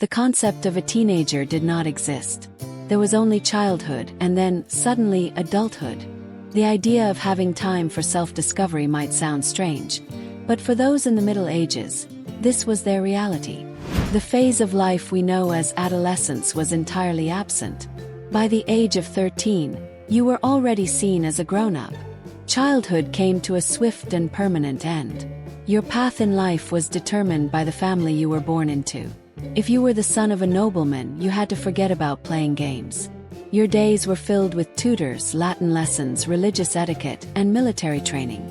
The concept of a teenager did not exist. There was only childhood and then, suddenly, adulthood. The idea of having time for self-discovery might sound strange, but for those in the Middle Ages, this was their reality. The phase of life we know as adolescence was entirely absent. By the age of 13, you were already seen as a grown-up. Childhood came to a swift and permanent end. Your path in life was determined by the family you were born into. If you were the son of a nobleman, you had to forget about playing games. Your days were filled with tutors, Latin lessons, religious etiquette, and military training.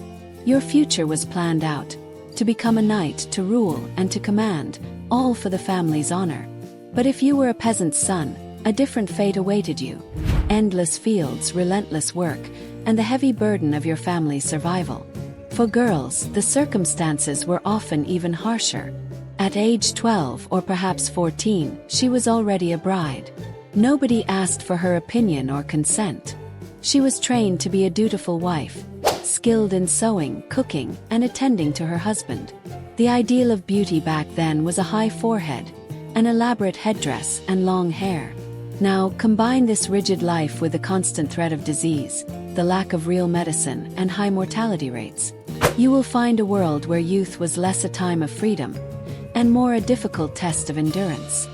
Your future was planned out. To become a knight, to rule, and to command, all for the family's honor. But if you were a peasant's son, a different fate awaited you. Endless fields, relentless work, and the heavy burden of your family's survival. For girls, the circumstances were often even harsher. At age 12 or perhaps 14, she was already a bride. Nobody asked for her opinion or consent. She was trained to be a dutiful wife, skilled in sewing, cooking, and attending to her husband. The ideal of beauty back then was a high forehead, an elaborate headdress, and long hair. Now, combine this rigid life with the constant threat of disease, the lack of real medicine, and high mortality rates. You will find a world where youth was less a time of freedom, and more a difficult test of endurance.